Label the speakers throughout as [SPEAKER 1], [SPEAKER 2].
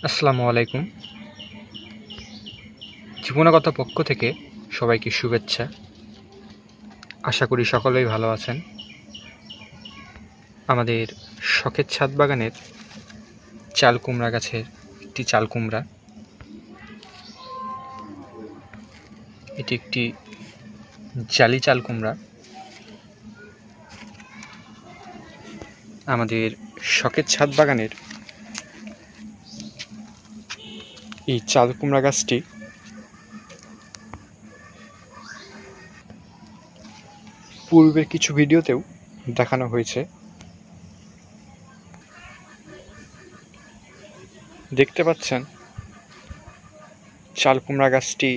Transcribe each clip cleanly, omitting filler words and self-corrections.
[SPEAKER 1] আসসালামু আলাইকুম। জীবনগত পক্ষ থেকে সবাইকে শুভেচ্ছা। আশা করি সকলেই ভালো আছেন। আমাদের শখের ছাদ বাগানের চাল কুমড়া গাছের একটি চাল কুমড়া। এটি একটি জালি চাল কুমড়া। আমাদের শখের ছাদ বাগানের এই চাল কুমড়া গাছটি পূর্বের কিছু ভিডিওতেও দেখানো হয়েছে। দেখতে পাচ্ছেন চাল কুমড়া গাছটি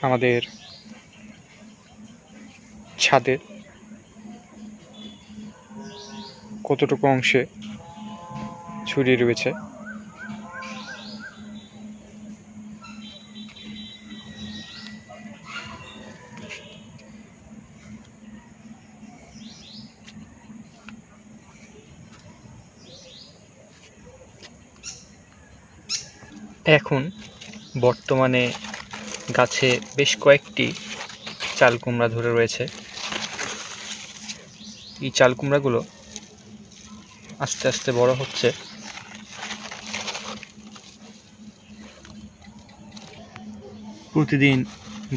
[SPEAKER 1] আমাদের ছাদের কতটুকু অংশে ছড়িয়ে রয়েছে। এখন বর্তমানে গাছে বেশ কয়েকটি চাল কুমড়া ধরে রয়েছে। এই চাল কুমড়াগুলো আস্তে আস্তে বড় হচ্ছে। প্রতিদিন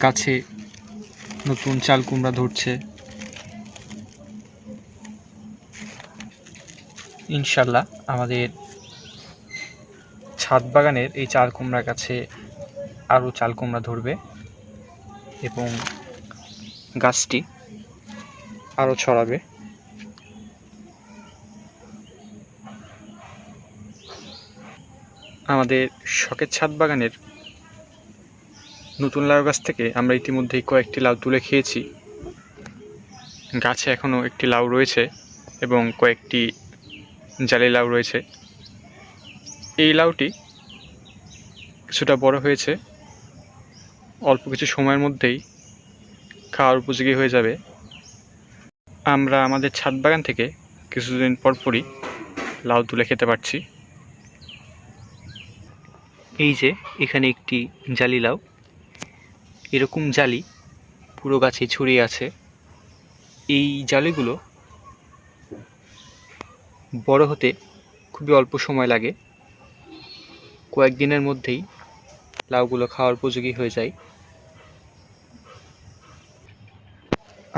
[SPEAKER 1] গাছে নতুন চাল কুমড়া ধরছে। ইনশাল্লাহ আমাদের ছাদ বাগানের এই চাল কুমড়া গাছে আরও চাল কুমড়া ধরবে এবং গাছটি আরও ছড়াবে। আমাদের শখের ছাদ বাগানের নতুন লাউ গাছ থেকে আমরা ইতিমধ্যেই কয়েকটি লাউ তুলে খেয়েছি। গাছে এখনও একটি লাউ রয়েছে এবং কয়েকটি জালি লাউ রয়েছে। এই লাউটি কিছুটা বড় হয়েছে, অল্প কিছু সময়ের মধ্যেই খাওয়ার উপযোগী হয়ে যাবে। আমরা আমাদের ছাদ বাগান থেকে কিছুদিন পরপরই লাউ তুলে খেতে পারছি। এই যে এখানে একটি জালি লাউ, এরকম জালি পুরো গাছে ছড়িয়ে আছে। এই জালিগুলো বড় হতে খুবই অল্প সময় লাগে, কয়েকদিনের মধ্যেই লাউগুলো খাওয়ার উপযোগী হয়ে যায়।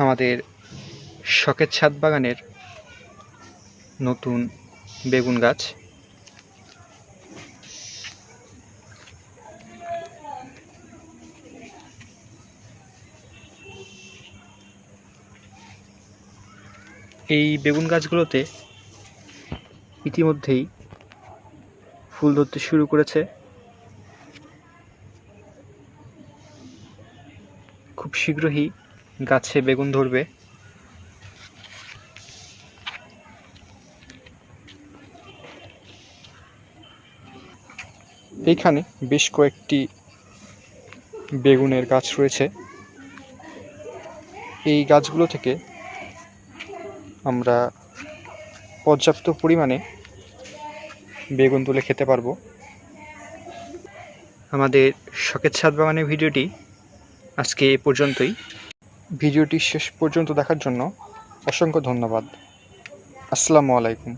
[SPEAKER 1] আমাদের শখের ছাদ বাগানের নতুন বেগুন গাছ। এই বেগুন গাছগুলোতে ইতিমধ্যেই ফুল ধরতে শুরু করেছে। খুব শীঘ্রই গাছে বেগুন ধরবে। এইখানে বেশ কয়েকটি বেগুনের গাছ রয়েছে। এই গাছগুলো থেকে আমরা পর্যাপ্ত পরিমাণে বেগুন তুলে খেতে পারবো। আমাদের শখের ছাদ বাগানের ভিডিওটি আজকে এ পর্যন্তই। ভিডিওটি শেষ পর্যন্ত দেখার জন্য অসংখ্য ধন্যবাদ। আসসালামু আলাইকুম।